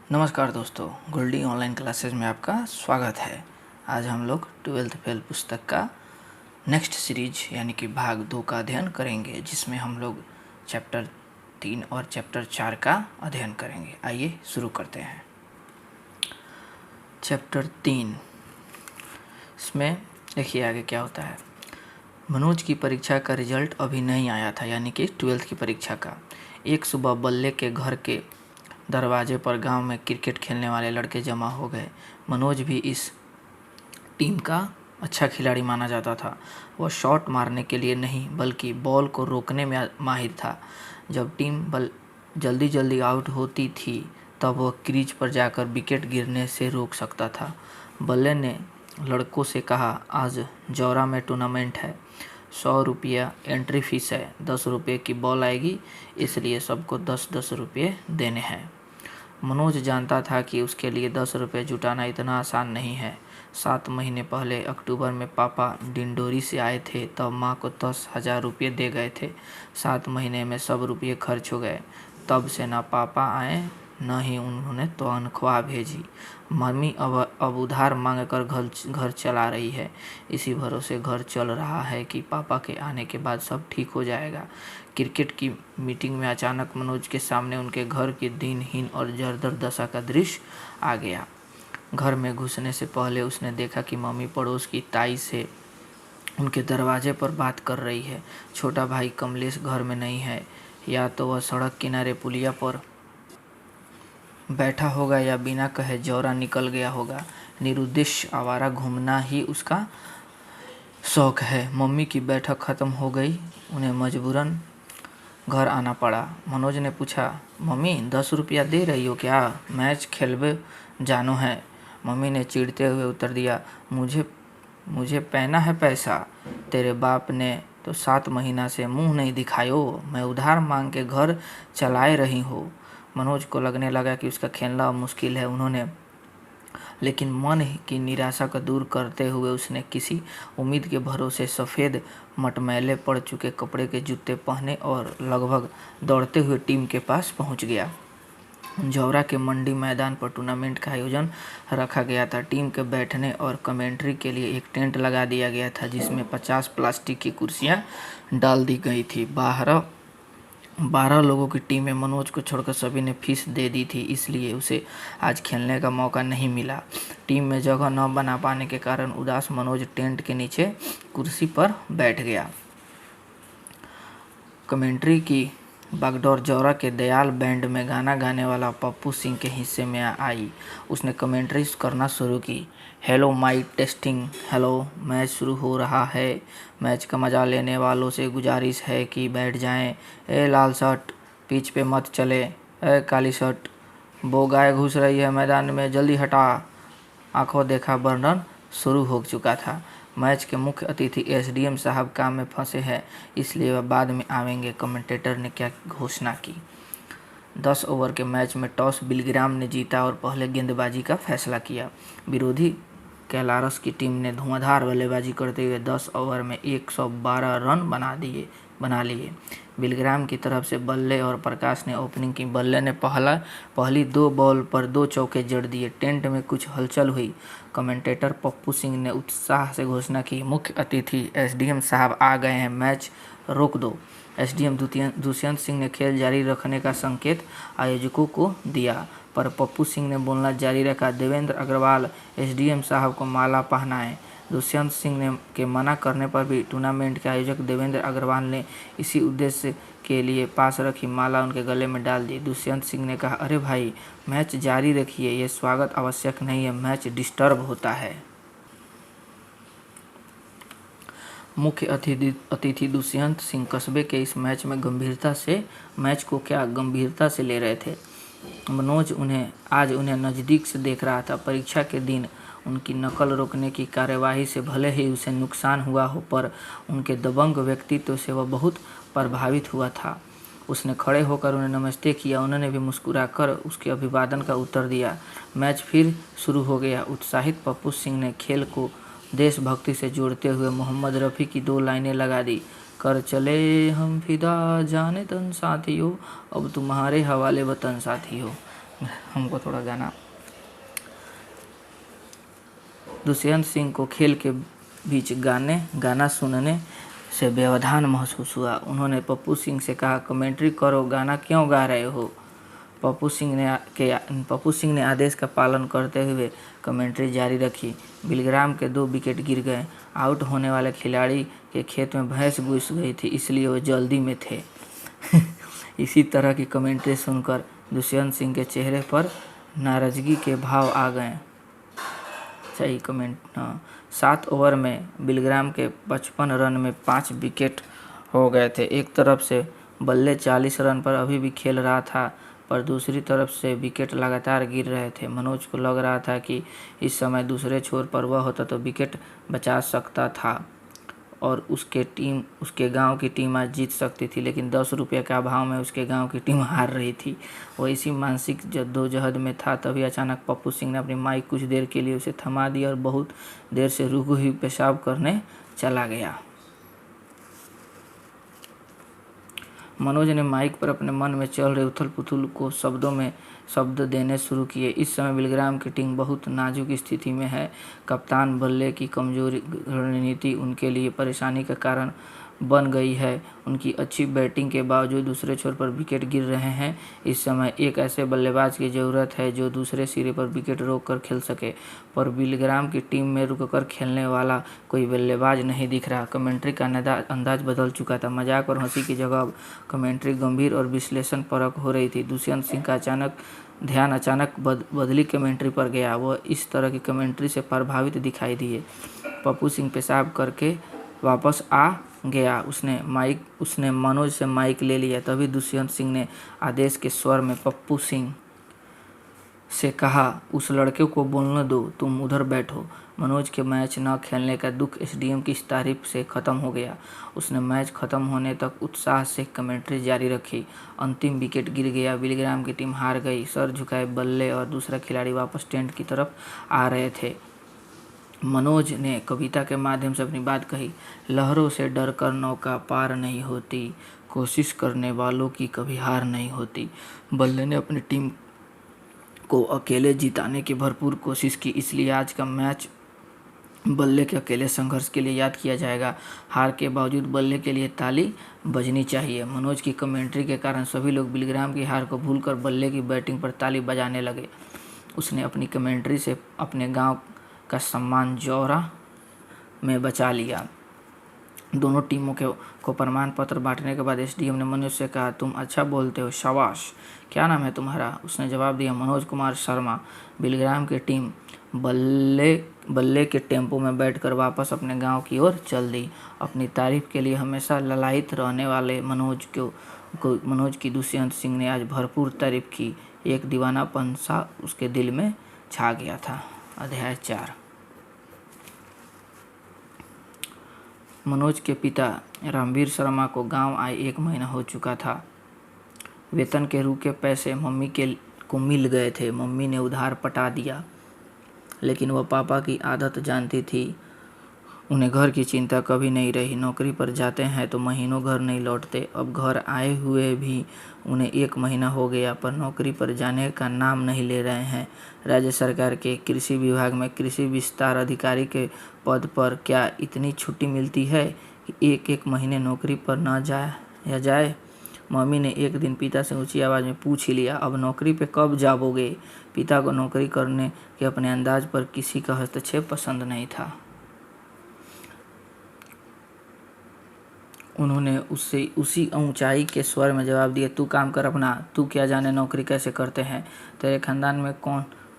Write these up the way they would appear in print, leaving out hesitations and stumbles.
नमस्कार दोस्तों, Goldy online classes में आपका स्वागत है। आज हम लोग 12th फेल पुस्तक का नेक्स्ट सीरीज यानी कि भाग 2 का अध्ययन करेंगे, जिसमें हम लोग चैप्टर 3 और चैप्टर 4 का अध्ययन करेंगे। आइए शुरू करते हैं। चैप्टर 3, इसमें देखिए आगे क्या होता है। मनोज की परीक्षा का रिजल्ट अभी नहीं आया था, यानी कि 12th की परीक्षा का। एक सुबह बल्ले के घर के दरवाजे पर गांव में क्रिकेट खेलने वाले लड़के जमा हो गए। मनोज भी इस टीम का अच्छा खिलाड़ी माना जाता था। वह शॉट मारने के लिए नहीं बल्कि बॉल को रोकने में माहिर था। जब टीम जल्दी जल्दी आउट होती थी तब वह क्रीज पर जाकर विकेट गिरने से रोक सकता था। बल्ले ने लड़कों से कहा, आज जौरा में टूर्नामेंट है, 100 रुपया एंट्री फीस है, 10 रुपये की बॉल आएगी, इसलिए सबको 10-10 रुपये देने हैं। मनोज जानता था कि उसके लिए 10 रुपये जुटाना इतना आसान नहीं है। 7 महीने पहले अक्टूबर में पापा डिंडोरी से आए थे, तब माँ को 10,000 रुपये दे गए थे। 7 महीने में सब रुपये खर्च हो गए। तब से ना पापा आए न ही उन्होंने तनख्वाह भेजी। मम्मी अब उधार मांग कर घर चला रही है। इसी भरोसे घर चल रहा है कि पापा के आने के बाद सब ठीक हो जाएगा। क्रिकेट की मीटिंग में अचानक मनोज के सामने उनके घर की दीनहीन और जर्जर दशा का दृश्य आ गया। घर में घुसने से पहले उसने देखा कि मम्मी पड़ोस की ताई से उनके दरवाजे पर बात कर रही है। छोटा भाई कमलेश घर में नहीं है, या तो वह सड़क किनारे पुलिया पर बैठा होगा या बिना कहे जौरा निकल गया होगा। निरुद्देश्य आवारा घूमना ही उसका शौक है। मम्मी की बैठक ख़त्म हो गई, उन्हें मजबूरन घर आना पड़ा। मनोज ने पूछा, मम्मी 10 रुपया दे रही हो क्या? मैच खेलबे जानो है। मम्मी ने चिढ़ते हुए उत्तर दिया, मुझे पहना है पैसा। तेरे बाप ने तो 7 महीना से मुंह नहीं दिखायो। मैं उधार मांग के घर चलाए रही हो। मनोज को लगने लगा कि उसका खेलना मुश्किल है। लेकिन मन की निराशा को दूर करते हुए उसने किसी उम्मीद के भरोसे सफ़ेद मटमैले पड़ चुके कपड़े के जूते पहने और लगभग दौड़ते हुए टीम के पास पहुंच गया। जौरा के मंडी मैदान पर टूर्नामेंट का आयोजन रखा गया था। टीम के बैठने और कमेंट्री के लिए एक टेंट लगा दिया गया था, जिसमें 50 प्लास्टिक की कुर्सियां डाल दी गई थी। 12 लोगों की टीम में मनोज को छोड़कर सभी ने फीस दे दी थी, इसलिए उसे आज खेलने का मौका नहीं मिला। टीम में जगह न बना पाने के कारण उदास मनोज टेंट के नीचे कुर्सी पर बैठ गया। कमेंट्री की बागडोर जौरा के दयाल बैंड में गाना गाने वाला पप्पू सिंह के हिस्से में आई। उसने कमेंट्री करना शुरू की। Hello mike testing, hello, match शुरू हो रहा है। मैच का मज़ा लेने वालों से गुजारिश है कि बैठ जाएं। ए लाल शर्ट, पिच पे मत चले। ए काली शर्ट, वो गाय घुस रही है मैदान में, जल्दी हटा। आंखों देखा वर्णन शुरू हो चुका था। मैच के मुख्य अतिथि एसडीएम साहब काम में फंसे हैं, इसलिए वह बाद में आवेंगे। कमेंटेटर ने क्या घोषणा की। 10 ओवर के मैच में टॉस बिलग्राम ने जीता और पहले गेंदबाजी का फैसला किया। विरोधी कैलारस की टीम ने धुआंधार बल्लेबाजी करते हुए 10 ओवर में 112 रन बना लिए। बिलग्राम की तरफ से बल्ले और प्रकाश ने ओपनिंग की। बल्ले ने पहली 2 बॉल पर 2 चौके जड़ दिए। टेंट में कुछ हलचल हुई। कमेंटेटर पप्पू सिंह ने उत्साह से घोषणा की, मुख्य अतिथि एसडीएम साहब आ गए हैं, मैच रोक दो। एसडीएम दुष्यंत सिंह ने खेल जारी रखने का संकेत आयोजकों को दिया, पर पप्पू सिंह ने बोलना जारी रखा, देवेंद्र अग्रवाल एसडीएम साहब को माला पहनाएं। दुष्यंत सिंह के मना करने पर भी टूर्नामेंट के आयोजक देवेंद्र अग्रवाल ने इसी उद्देश्य के लिए पास रखी माला उनके गले में डाल दी। दुष्यंत सिंह ने कहा, अरे भाई, मैच जारी रखिए, ये स्वागत आवश्यक नहीं है, मैच डिस्टर्ब होता है। मुख्य अतिथि दुष्यंत सिंह कस्बे के इस मैच को गंभीरता से ले रहे थे। मनोज आज उन्हें नज़दीक से देख रहा था। परीक्षा के दिन उनकी नकल रोकने की कार्यवाही से भले ही उसे नुकसान हुआ हो, पर उनके दबंग व्यक्तित्व से वह बहुत प्रभावित हुआ था। उसने खड़े होकर उन्हें नमस्ते किया। उन्होंने भी मुस्कुराकर उसके अभिवादन का उत्तर दिया। मैच फिर शुरू हो गया। उत्साहित पप्पू सिंह ने खेल को देशभक्ति से जोड़ते हुए मोहम्मद रफ़ी की 2 लाइनें लगा दी। कर चले हम फिदा जाने तन साथियों, अब तुम्हारे हवाले वतन साथियों। हमको थोड़ा दुष्यंत सिंह को खेल के बीच गाना सुनने से व्यवधान महसूस हुआ। उन्होंने पप्पू सिंह से कहा, कमेंट्री करो, गाना क्यों गा रहे हो। पप्पू सिंह ने आदेश का पालन करते हुए कमेंट्री जारी रखी। बिलग्राम के 2 विकेट गिर गए। आउट होने वाले खिलाड़ी के खेत में भैंस घुस गई थी, इसलिए वो जल्दी में थे। इसी तरह की कमेंट्री सुनकर दुष्यंत सिंह के चेहरे पर नाराजगी के भाव आ गए। सही कमेंट। 7 ओवर में बिलग्राम के 55 रन में 5 विकेट हो गए थे। एक तरफ से बल्ले 40 रन पर अभी भी खेल रहा था, पर दूसरी तरफ से विकेट लगातार गिर रहे थे। मनोज को लग रहा था कि इस समय दूसरे छोर पर वह होता तो विकेट बचा सकता था और उसके गांव की टीम आज जीत सकती थी, लेकिन 10 रुपये के अभाव में उसके गांव की टीम हार रही थी। वह इसी मानसिक जद्दोजहद में था, तभी अचानक पप्पू सिंह ने अपनी माइक कुछ देर के लिए उसे थमा दी और बहुत देर से रुकी हुई पेशाब करने चला गया। मनोज ने माइक पर अपने मन में चल रहे उथल पुथल को शब्द देने शुरू किए। इस समय बिलग्राम की टीम बहुत नाजुक स्थिति में है। कप्तान बल्ले की कमजोरी रणनीति उनके लिए परेशानी का कारण बन गई है। उनकी अच्छी बैटिंग के बावजूद दूसरे छोर पर विकेट गिर रहे हैं। इस समय एक ऐसे बल्लेबाज की ज़रूरत है जो दूसरे सिरे पर विकेट रोक कर खेल सके, पर बिलग्राम की टीम में रुककर खेलने वाला कोई बल्लेबाज नहीं दिख रहा। कमेंट्री का अंदाज बदल चुका था। मजाक और हंसी की जगह अब कमेंट्री गंभीर और विश्लेषण परक हो रही थी। दुष्यंत सिंह का ध्यान अचानक बदली कमेंट्री पर गया। वह इस तरह की कमेंट्री से प्रभावित दिखाई दिए। पप्पू सिंह पेशाब करके वापस आ गया। उसने मनोज से माइक ले लिया। तभी दुष्यंत सिंह ने आदेश के स्वर में पप्पू सिंह से कहा, उस लड़के को बोलने दो, तुम उधर बैठो। मनोज के मैच न खेलने का दुख एसडीएम की इस तारीफ से ख़त्म हो गया। उसने मैच ख़त्म होने तक उत्साह से कमेंट्री जारी रखी। अंतिम विकेट गिर गया। बिलग्राम की टीम हार गई। सर झुकाए बल्ले और दूसरा खिलाड़ी वापस टेंट की तरफ आ रहे थे। मनोज ने कविता के माध्यम से अपनी बात कही, लहरों से डरकर नौका पार नहीं होती, कोशिश करने वालों की कभी हार नहीं होती। बल्ले ने अपनी टीम को अकेले जिताने की भरपूर कोशिश की, इसलिए आज का मैच बल्ले के अकेले संघर्ष के लिए याद किया जाएगा। हार के बावजूद बल्ले के लिए ताली बजनी चाहिए। मनोज की कमेंट्री के कारण सभी लोग बिलग्राम की हार को भूलकर बल्ले की बैटिंग पर ताली बजाने लगे। उसने अपनी कमेंट्री से अपने गांव का सम्मान जौरा में बचा लिया। दोनों टीमों को प्रमाण पत्र बांटने के बाद एसडीएम ने मनोज से कहा, तुम अच्छा बोलते हो, शाबाश। क्या नाम है तुम्हारा? उसने जवाब दिया, मनोज कुमार शर्मा। बिलग्राम की टीम बल्ले के टेम्पो में बैठकर वापस अपने गांव की ओर चल दी। अपनी तारीफ के लिए हमेशा ललायित रहने वाले मनोज की दुष्यंत सिंह ने आज भरपूर तारीफ की। एक दीवानापन सा उसके दिल में छा गया था। अध्याय 4। मनोज के पिता रामवीर शर्मा को गांव आए 1 महीना हो चुका था। वेतन के रुके पैसे मम्मी को मिल गए थे। मम्मी ने उधार पटा दिया, लेकिन वह पापा की आदत जानती थी। उन्हें घर की चिंता कभी नहीं रही। नौकरी पर जाते हैं तो महीनों घर नहीं लौटते। अब घर आए हुए भी उन्हें 1 महीना हो गया, पर नौकरी पर जाने का नाम नहीं ले रहे हैं। राज्य सरकार के कृषि विभाग में कृषि विस्तार अधिकारी के पद पर क्या इतनी छुट्टी मिलती है कि 1-1 महीने नौकरी पर न जाए? मम्मी ने एक दिन पिता से ऊंची आवाज़ में पूछ ही लिया, अब नौकरी पे कब जाओगे? पिता को नौकरी करने के अपने अंदाज पर किसी का हस्तक्षेप पसंद नहीं था। उन्होंने उससे उसी ऊंचाई के स्वर में जवाब दिया, तू काम कर अपना, तू क्या जाने नौकरी कैसे करते हैं? तेरे खानदान में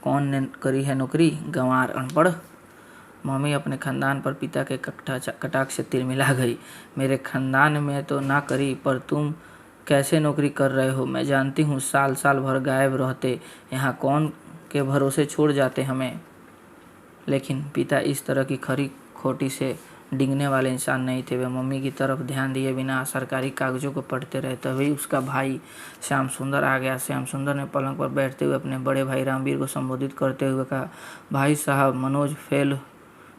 कौन ने करी है नौकरी? गंवार, अनपढ़। मम्मी अपने खानदान पर पिता के कटाक्ष से तिलमिला गई। मेरे खानदान में तो ना करी, पर तुम कैसे नौकरी कर रहे हो? मैं जानती हूँ, साल भर गायब रहते, यहाँ कौन के भरोसे छोड़ जाते हमें। लेकिन पिता इस तरह की खरी खोटी से डिंगने वाले इंसान नहीं थे। वे मम्मी की तरफ ध्यान दिए बिना सरकारी कागजों को पढ़ते रहे। तभी उसका भाई श्याम सुंदर आ गया। श्याम सुंदर ने पलंग पर बैठते हुए अपने बड़े भाई रामवीर को संबोधित करते हुए कहा, भाई साहब, मनोज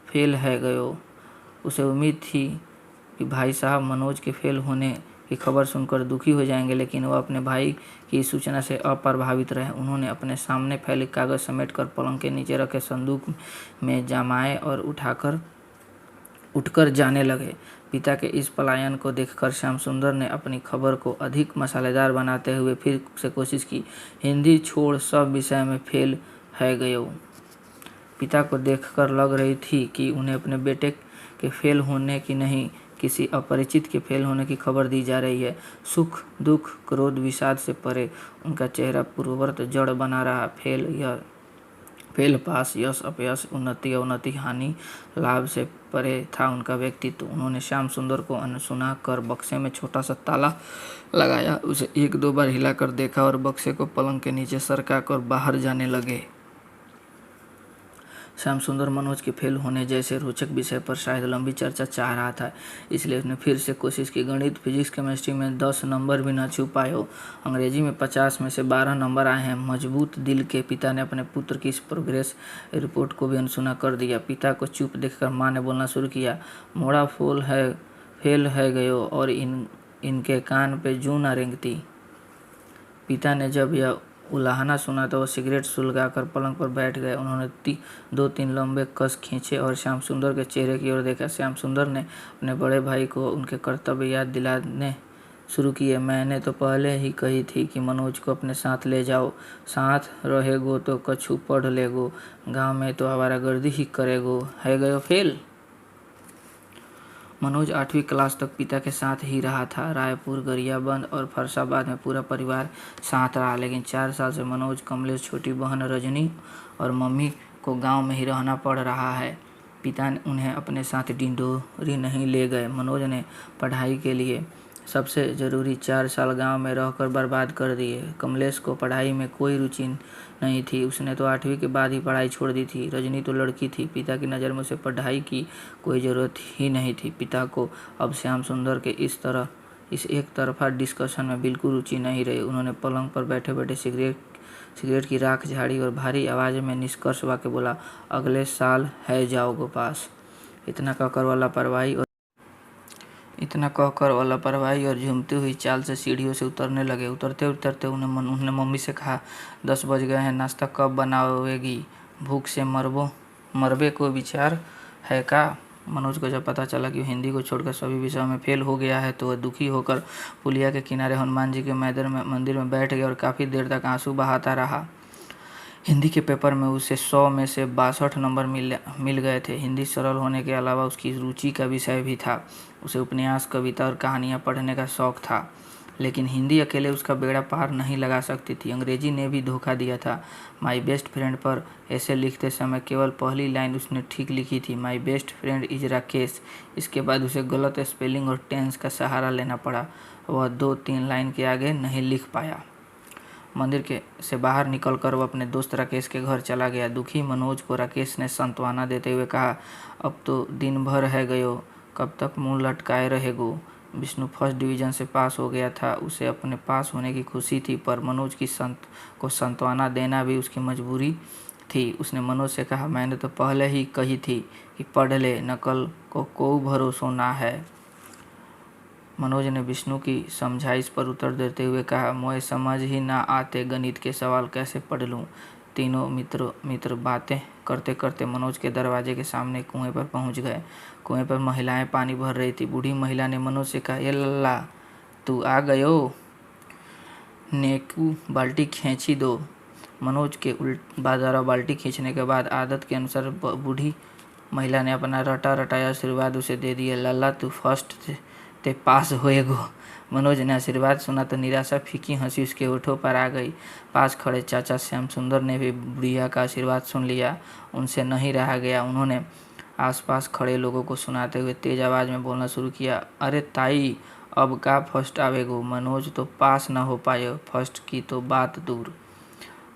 फेल है गयो। उसे उम्मीद थी कि भाई साहब मनोज के फेल होने की खबर सुनकर दुखी हो जाएंगे, लेकिन वह अपने भाई की सूचना से अप्रभावित रहे। उन्होंने अपने सामने फैले कागज समेटकर पलंग के नीचे रखे संदूक में जमाए और उठकर जाने लगे। पिता के इस पलायन को देखकर श्याम सुंदर ने अपनी खबर को अधिक मसालेदार बनाते हुए फिर से कोशिश की। हिंदी छोड़ सब विषय में फेल है गयो। पिता को देखकर लग रही थी कि उन्हें अपने बेटे के फेल होने की नहीं, किसी अपरिचित के फेल होने की खबर दी जा रही है। सुख दुख क्रोध विषाद से परे उनका चेहरा पूर्ववत जड़ बना रहा। फेल पास, यश अपयश, उन्नति अवनति, हानि लाभ से परे था उनका व्यक्तित्व। उन्होंने श्याम सुंदर को अनसुना कर बक्से में छोटा सा ताला लगाया, उसे एक दो बार हिलाकर देखा और बक्से को पलंग के नीचे सरका कर बाहर जाने लगे। श्याम सुंदर मनोज के फेल होने जैसे रोचक विषय पर शायद लंबी चर्चा चाह रहा था, इसलिए उसने फिर से कोशिश की। गणित, फिजिक्स, केमिस्ट्री में 10 नंबर भी न छू पाए हो। अंग्रेजी में 50 में से 12 नंबर आए हैं। मजबूत दिल के पिता ने अपने पुत्र की इस प्रोग्रेस रिपोर्ट को भी अनसुना कर दिया। पिता को चुप देखकर माँ ने बोलना शुरू किया, मोड़ा फेल है गयो और इनके कान पे जूं न रेंगती। पिता ने जब यह उलाहना सुना तो वो सिगरेट सुलगाकर पलंग पर बैठ गए। उन्होंने 2-3 लंबे कस खींचे और श्याम सुंदर के चेहरे की ओर देखा। श्याम सुंदर ने अपने बड़े भाई को उनके कर्तव्य याद दिलाने शुरू किए। मैंने तो पहले ही कही थी कि मनोज को अपने साथ ले जाओ, साथ रहेगो तो कछु पढ़ लेगो, गांव में तो आवारागर्दी ही करेगो, है गयो फेल। मनोज 8वीं क्लास तक पिता के साथ ही रहा था। रायपुर, गरियाबंद और फरसाबाद में पूरा परिवार साथ रहा, लेकिन 4 साल से मनोज, कमलेश, छोटी बहन रजनी और मम्मी को गांव में ही रहना पड़ रहा है। पिता ने उन्हें अपने साथ डिंडोरी नहीं ले गए। मनोज ने पढ़ाई के लिए सबसे ज़रूरी 4 साल गांव में रहकर बर्बाद कर दिए। कमलेश को पढ़ाई में कोई रुचि नहीं थी, उसने तो 8वीं के बाद ही पढ़ाई छोड़ दी थी। रजनी तो लड़की थी, पिता की नज़र में उसे पढ़ाई की कोई ज़रूरत ही नहीं थी। पिता को अब श्याम सुंदर के इस एक तरफा डिस्कशन में बिल्कुल रुचि नहीं रही। उन्होंने पलंग पर बैठे बैठे सिगरेट की राख झाड़ी और भारी आवाज़ में निष्कर्ष वाक्य बोला, अगले साल है जाओगे पास। इतना कहकर वह लापरवाही और झूमती हुई चाल से सीढ़ियों से उतरने लगे। उतरते उतरते उन्होंने मम्मी से कहा, 10 बज गए हैं, नाश्ता कब बनावेगी? भूख से मरबे को विचार है का? मनोज को जब पता चला कि हिंदी को छोड़कर सभी विषयों में फेल हो गया है तो वह दुखी होकर पुलिया के किनारे हनुमान जी के मंदिर में बैठ गया और काफ़ी देर तक आंसू बहाता रहा। हिंदी के पेपर में उसे 100 में से 62 नंबर मिल गए थे। हिंदी सरल होने के अलावा उसकी रुचि का विषय भी था। उसे उपन्यास, कविता और कहानियाँ पढ़ने का शौक़ था, लेकिन हिंदी अकेले उसका बेड़ा पार नहीं लगा सकती थी। अंग्रेजी ने भी धोखा दिया था। माई बेस्ट फ्रेंड पर ऐसे लिखते समय केवल पहली लाइन उसने ठीक लिखी थी, my best friend is Rakesh. इसके बाद उसे गलत स्पेलिंग और टेंस का सहारा लेना पड़ा। वह 2-3 लाइन के आगे नहीं लिख पाया। मंदिर से बाहर निकलकर वह अपने दोस्त राकेश के घर चला गया। दुखी मनोज को राकेश ने सांत्वना देते हुए कहा, अब तो दिन भर है गयो, कब तक मुंह लटकाए रहेगो? विष्णु फर्स्ट डिवीज़न से पास हो गया था। उसे अपने पास होने की खुशी थी, पर मनोज को सांत्वना देना भी उसकी मजबूरी थी। उसने मनोज से कहा, मैंने तो पहले ही कही थी कि पढ़ ले, नकल को कोई भरोसा ना है। मनोज ने विष्णु की समझाइश पर उत्तर देते हुए कहा, मोए समझ ही ना आते, गणित के सवाल कैसे पढ़ लूँ? तीनों मित्र बातें करते करते मनोज के दरवाजे के सामने कुएं पर पहुंच गए। कुएं पर महिलाएं पानी भर रही थी। बूढ़ी महिला ने मनोज से कहा, ये लल्ला तू आ गयो, नेकू बाल्टी खींची दो। मनोज के द्वारा बाल्टी खींचने के बाद आदत के अनुसार बूढ़ी महिला ने अपना रटाया आशीर्वाद उसे दे दिया। लल्ला तू फर्स्ट ते पास होएगो। मनोज ने आशीर्वाद सुना तो निराशा फीकी हंसी उसके होठों पर आ गई। पास खड़े चाचा श्याम सुंदर ने भी बुढ़िया का आशीर्वाद सुन लिया। उनसे नहीं रहा गया। उन्होंने आसपास खड़े लोगों को सुनाते हुए तेज आवाज़ में बोलना शुरू किया, अरे ताई, अब का फर्स्ट आवेगो? मनोज तो पास न हो पाए, फर्स्ट की तो बात दूर।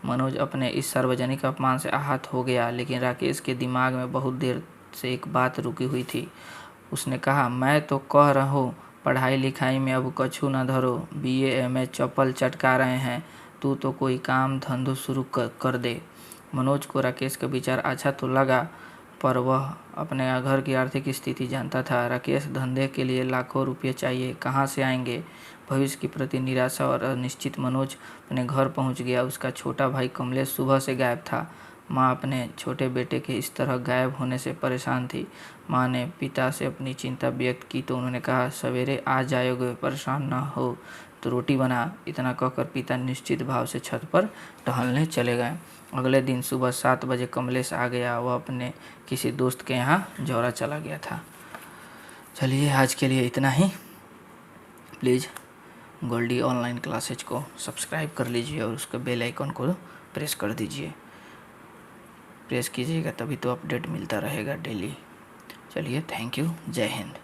मनोज अपने इस सार्वजनिक अपमान से आहत हो गया, लेकिन राकेश के दिमाग में बहुत देर से एक बात रुकी हुई थी। उसने कहा, मैं तो कह रहा हूँ पढ़ाई लिखाई में अब कछु न धरो, BA MA चप्पल चटका रहे हैं, तू तो कोई काम धंधो शुरू कर दे। मनोज को राकेश का विचार अच्छा तो लगा, पर वह अपने घर की आर्थिक स्थिति जानता था। राकेश धंधे के लिए लाखों रुपये चाहिए, कहाँ से आएंगे? भविष्य के प्रति निराशा और अनिश्चित मनोज अपने घर पहुंच गया। उसका छोटा भाई कमलेश सुबह से गायब था। माँ अपने छोटे बेटे के इस तरह गायब होने से परेशान थी। माँ ने पिता से अपनी चिंता व्यक्त की तो उन्होंने कहा, सवेरे आ जाओगे, परेशान ना हो तो रोटी बना। इतना कहकर पिता निश्चित भाव से छत पर टहलने चले गए। अगले दिन सुबह 7 बजे कमलेश आ गया। वह अपने किसी दोस्त के यहाँ जौरा चला गया था। चलिए आज के लिए इतना ही। प्लीज़ गोल्डी ऑनलाइन क्लासेज को सब्सक्राइब कर लीजिए और उसके बेल आइकन को प्रेस कर दीजिए। प्रेस कीजिएगा तभी तो अपडेट मिलता रहेगा डेली। चलिए, थैंक यू, जय हिंद।